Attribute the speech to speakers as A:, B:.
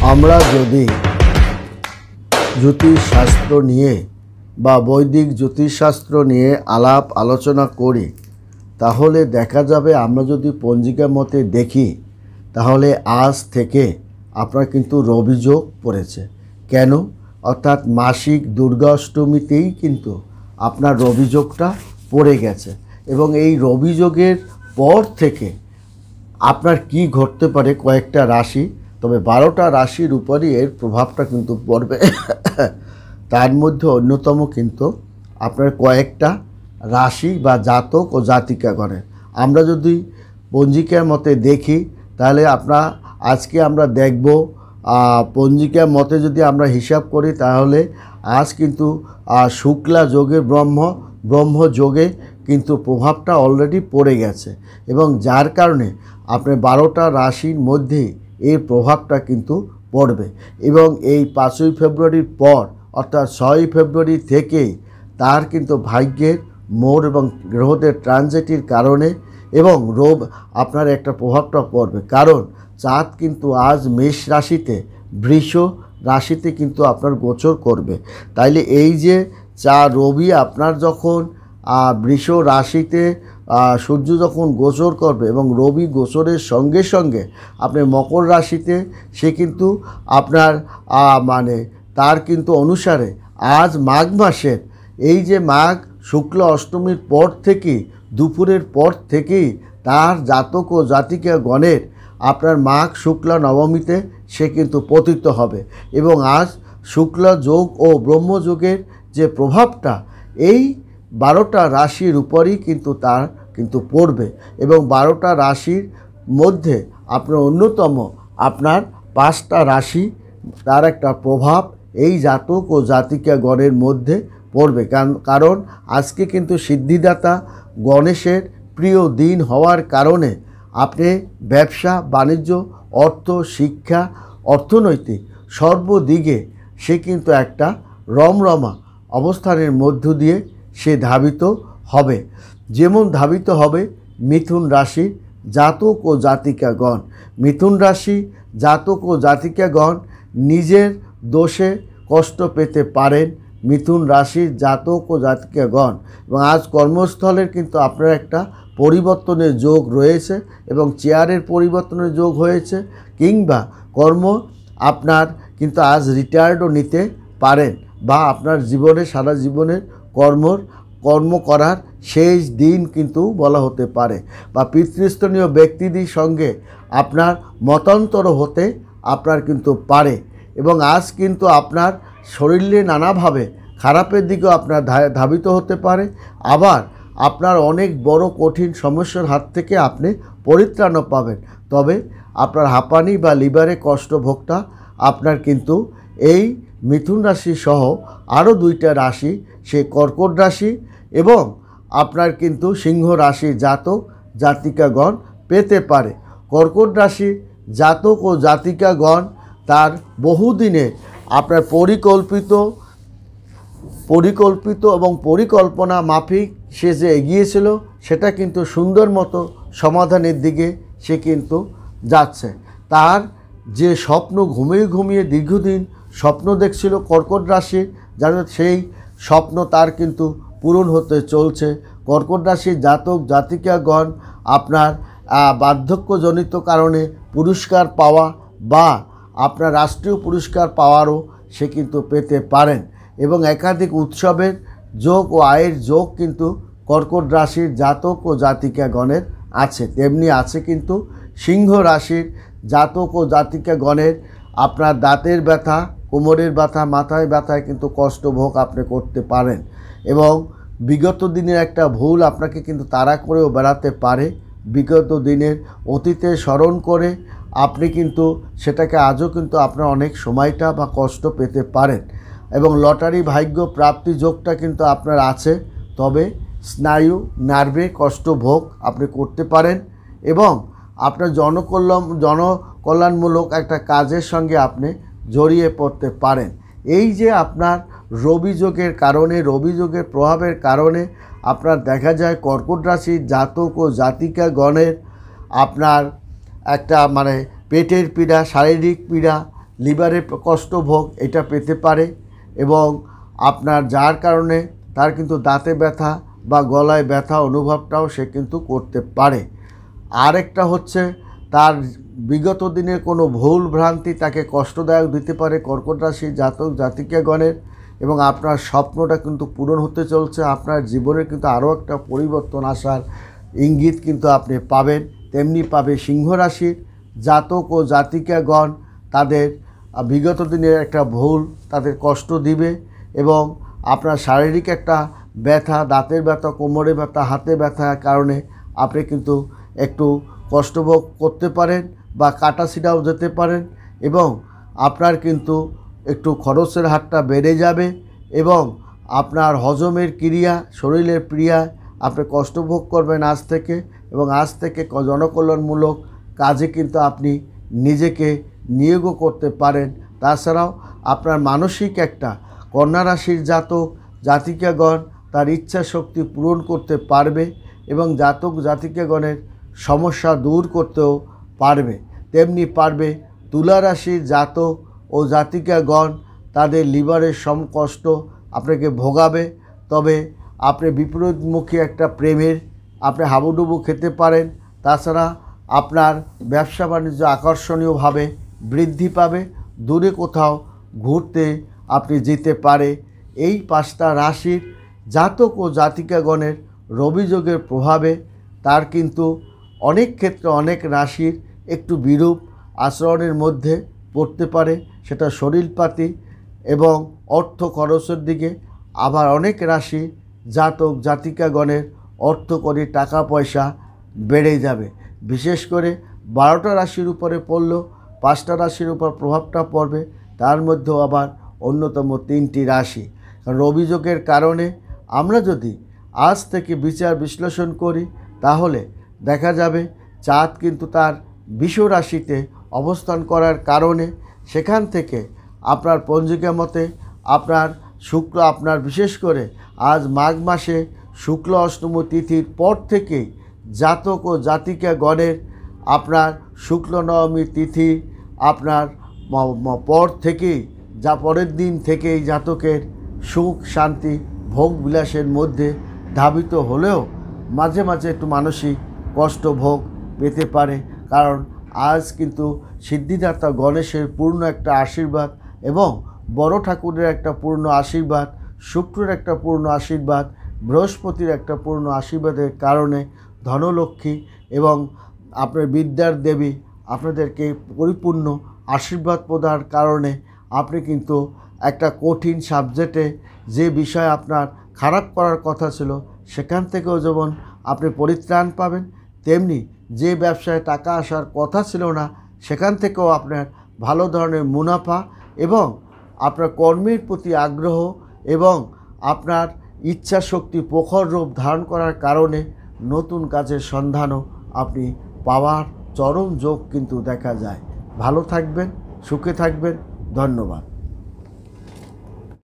A: আমরা যদি জ্যোতিষশাস্ত্র নিয়ে বা বৈদিক জ্যোতিষশাস্ত্র নিয়ে আলাপ আলোচনা করি তাহলে দেখা যাবে আমরা যদি পঞ্জিকা মতে দেখি তাহলে আজ থেকে আপনার কিন্তু রবিযোগ পড়েছে। কেন? অর্থাৎ মাসিক দুর্গা অষ্টমীতেই কিন্তু আপনার রবিযোগটা পড়ে গেছে এবং এই রবিযোগের পর থেকে আপনার কি ঘটতে পারে কয়েকটা রাশি, তবে 12টা রাশির উপরই এর প্রভাবটা কিন্তু পড়বে। তার মধ্যে অন্যতম কিন্তু আপনার কয়েকটা রাশি বা জাতক ও জাতিকাগণের আমরা যদি পঞ্জিকার মতে দেখি তাহলে আজকে আমরা দেখব পঞ্জিকার মতে যদি আমরা হিসাব করি তাহলে আজ কিন্তু শুক্লা যোগে ব্রহ্মযোগে কিন্তু প্রভাবটা অলরেডি পড়ে গেছে এবং যার কারণে আপনার 12টা রাশির মধ্যেই এর প্রভাবটা কিন্তু পড়বে এবং এই 5ই ফেব্রুয়ারির পর অর্থাৎ 6ই ফেব্রুয়ারি থেকেই তার কিন্তু ভাগ্যের মোড় এবং গ্রহদের ট্রানজিটের কারণে এবং আপনার একটা প্রভাবটা পড়বে। কারণ চাঁদ কিন্তু আজ মেষ রাশিতে বৃষ রাশিতে কিন্তু আপনার গোচর করবে। তাইলে এই যে রবি আপনার যখন বৃষ রাশিতে সূর্য যখন গোচর করবে এবং রবি গোচরের সঙ্গে সঙ্গে আপনি মকর রাশিতে সে কিন্তু আপনার তার কিন্তু অনুসারে আজ মাঘ মাসের এই যে মাঘ শুক্ল অষ্টমীর পর থেকেই দুপুরের পর থেকেই তার জাতক ও জাতিকা গণের আপনার মাঘ শুক্লা নবমীতে সে কিন্তু পতিত হবে এবং আজ শুক্লা যোগ ও ব্রহ্মযোগের যে প্রভাবটা এই 12টা রাশির উপরই কিন্তু তার কিন্তু পড়বে এবং 12টা রাশির মধ্যে আপনার অন্যতম আপনার 5টা রাশি তার একটা প্রভাব এই জাতক ও জাতিকা গণের মধ্যে পড়বে। কারণ আজকে কিন্তু সিদ্ধিদাতা গণেশের প্রিয় দিন হওয়ার কারণে আপনি ব্যবসা বাণিজ্য অর্থ শিক্ষা অর্থনৈতিক সর্বদিকে সে কিন্তু একটা রমরমা অবস্থানের মধ্য দিয়ে সে ধাবিত হবে। যেমন ধাবিত হবে মিথুন রাশির জাতক ও জাতিকাগণ। মিথুন রাশি জাতক ও জাতিকাগণ নিজের দোষে কষ্ট পেতে পারেন। মিথুন রাশির জাতক ও জাতিকাগণ এবং আজ কর্মস্থলের কিন্তু আপনার একটা পরিবর্তনের যোগ রয়েছে এবং চেয়ারের পরিবর্তনের যোগ হয়েছে কিংবা আপনার কিন্তু আজ রিটায়ার্ডও নিতে পারেন বা আপনার জীবনে সারা জীবনের কর্ম করার শেষ দিন কিন্তু বলা হতে পারে বা পিতৃস্থানীয় ব্যক্তিদের সঙ্গে আপনার মতান্তর হতে আপনার কিন্তু পারে এবং আজ কিন্তু আপনার শরীরে নানাভাবে খারাপের দিকেও আপনার ধাবিত হতে পারে। আবার আপনার অনেক বড় কঠিন সমস্যার হাত থেকে আপনি পরিত্রাণও পাবেন। তবে আপনার হাঁপানি বা লিভারে কষ্ট ভোগটা আপনার কিন্তু এই মিথুন রাশি সহ আরও 2টা রাশি সেই কর্কট রাশি এবং আপনার কিন্তু সিংহ রাশি জাতক জাতিকাগণ পেতে পারে। কর্কট রাশি জাতক ও জাতিকাগণ তার বহুদিনে আপনার পরিকল্পিত এবং পরিকল্পনা মাফিক সে যে এগিয়েছিল সেটা কিন্তু সুন্দর মতো সমাধানের দিকে সে কিন্তু যাচ্ছে। তার যে স্বপ্ন ঘুমিয়ে দীর্ঘদিন স্বপ্ন দেখছিল কর্কট রাশি যাতে সেই স্বপ্ন তার কিন্তু পূরণ হতে চলছে। কর্কট রাশির জাতক জাতিকাগণ আপনার বার্ধক্যজনিত কারণে পুরস্কার পাওয়া বা আপনার রাষ্ট্রীয় পুরস্কার পাওয়ারও সে কিন্তু পেতে পারেন এবং একাধিক উৎসবের যোগ ও আয়ের যোগ কিন্তু কর্কট রাশির জাতক ও জাতিকাগণের আছে। তেমনি আছে কিন্তু সিংহ রাশির জাতক ও জাতিকাগণের আপনার দাঁতের ব্যথা কোমরের ব্যথা মাথায় ব্যথায় কিন্তু কষ্ট ভোগ আপনি করতে পারেন এবং বিগত দিনের একটা ভুল আপনাকে কিন্তু তাড়া করেও বেড়াতে পারে। বিগত দিনের অতীতে স্মরণ করে আপনি কিন্তু সেটাকে আজও কিন্তু আপনার অনেক সময়টা বা কষ্ট পেতে পারেন এবং লটারি ভাগ্য প্রাপ্তি যোগটা কিন্তু আপনার আছে। তবে স্নায়ু নার্ভে কষ্ট ভোগ আপনি করতে পারেন এবং আপনার জনকল্যাণমূলক একটা কাজের সঙ্গে আপনি জড়িয়ে পড়তে পারেন। এই যে আপনার রবিযোগের কারণে রবিযোগের প্রভাবের কারণে আপনার দেখা যায় কর্কট রাশির জাতক ও জাতিকাগণের আপনার একটা পেটের পীড়া শারীরিক পীড়া লিভারে কষ্ট ভোগ এটা পেতে পারে এবং আপনার যার কারণে তার কিন্তু দাঁতে ব্যথা বা গলায় ব্যথা অনুভবটাও সে কিন্তু করতে পারে। আরেকটা হচ্ছে তার বিগত দিনের কোনো ভুল ভ্রান্তি তাকে কষ্টদায়ক দিতে পারে কর্কট রাশির জাতক জাতিকাগণের, এবং আপনার স্বপ্নটা কিন্তু পূরণ হতে চলছে। আপনার জীবনে কিন্তু আরও একটা পরিবর্তন আসার ইঙ্গিত কিন্তু আপনি পাবেন। তেমনি পাবে সিংহ রাশির জাতক ও জাতিকাগণ, তাদের বিগত দিনের একটা ভুল তাদের কষ্ট দিবে এবং আপনার শারীরিক একটা ব্যথা, দাঁতের ব্যথা, কোমরে ব্যথা, হাতে ব্যথার কারণে আপনি কিন্তু একটু কষ্টভোগ করতে পারেন বা কাটাছিটাও যেতে পারেন এবং আপনার কিন্তু একটু খরচের হারটা বেড়ে যাবে এবং আপনার হজমের ক্রিয়া, শরীরের ক্রিয়ায় আপনি কষ্টভোগ করবেন আজ থেকে, এবং আজ থেকে জনকল্যাণমূলক কাজে কিন্তু আপনি নিজেকে নিয়োগও করতে পারেন। তাছাড়াও আপনার মানসিক একটা কন্যা রাশির জাতক জাতিকাগণ তার ইচ্ছা শক্তি পূরণ করতে পারবে এবং জাতক জাতিকাগণের সমস্যা দূর করতেও পারবে। তেমনি পারবে তুলা রাশির জাতক ও জাতিকাগণ, তাদের লিভারের কষ্ট আপনাকে ভোগাবে, তবে আপনি বিপরীতমুখী একটা প্রেমের আপনি হাবুডুবু খেতে পারেন। তাছাড়া আপনার ব্যবসা বাণিজ্য আকর্ষণীয়ভাবে বৃদ্ধি পাবে, দূরে কোথাও ঘুরতে আপনি যেতে পারে। এই 5টা রাশির জাতক ও জাতিকাগণের রবিযোগের প্রভাবে তার কিন্তু অনেক ক্ষেত্রে অনেক রাশির একটু বিরূপ আচরণের মধ্যে পড়তে পারে, সেটা শরীরপাতি এবং অর্থ খরচের দিকে। আবার অনেক রাশি জাতক জাতিকাগণের অর্থকরী টাকা পয়সা বেড়ে যাবে। বিশেষ করে 12টা রাশির উপরে পড়লেও 5টা রাশির উপর প্রভাবটা পড়বে, তার মধ্যেও আবার অন্যতম 3টি রাশি। রবিযোগের কারণে আমরা যদি আজ থেকে বিচার বিশ্লেষণ করি তাহলে দেখা যাবে চাঁদ কিন্তু তার বিষ রাশিতে অবস্থান করার কারণে সেখান থেকে আপনার পঞ্জিকা মতে আপনার শুক্র, আপনার বিশেষ করে আজ মাঘ মাসে শুক্ল অষ্টমী তিথির পর থেকেই জাতক ও জাতিকাগণের আপনার শুক্ল নবমী তিথি আপনার পর থেকেই যা পরের দিন থেকেই জাতকের সুখ শান্তি ভোগ বিলাসের মধ্যে ধাবিত হলেও মাঝে মাঝে একটু মানসিক কষ্ট ভোগ পেতে পারে, কারণ আজ কিন্তু সিদ্ধিদাতা গণেশের পূর্ণ একটা আশীর্বাদ এবং বড় ঠাকুরের একটা পূর্ণ আশীর্বাদ, শুক্রের একটা পূর্ণ আশীর্বাদ, বৃহস্পতির একটা পূর্ণ আশীর্বাদের কারণে ধনলক্ষ্মী এবং আপনার বিদ্যার দেবী আপনাদেরকে পরিপূর্ণ আশীর্বাদ প্রদানের কারণে আপনি কিন্তু একটা কঠিন সাবজেক্টে যে বিষয় আপনার খারাপ করার কথা ছিল সেখান থেকেও যেমন আপনি পরিত্রাণ পাবেন, তেমনি যে ব্যবসায় টাকা আসার কথা ছিল না সেখান থেকেও আপনার ভালো ধরনের মুনাফা এবং আপনার কর্মের প্রতি আগ্রহ এবং আপনার ইচ্ছা শক্তি প্রখর রূপ ধারণ করার কারণে নতুন কাজের সন্ধানও আপনি পাওয়ার চরম যোগ কিন্তু দেখা যায়। ভালো থাকবেন, সুখে থাকবেন, ধন্যবাদ।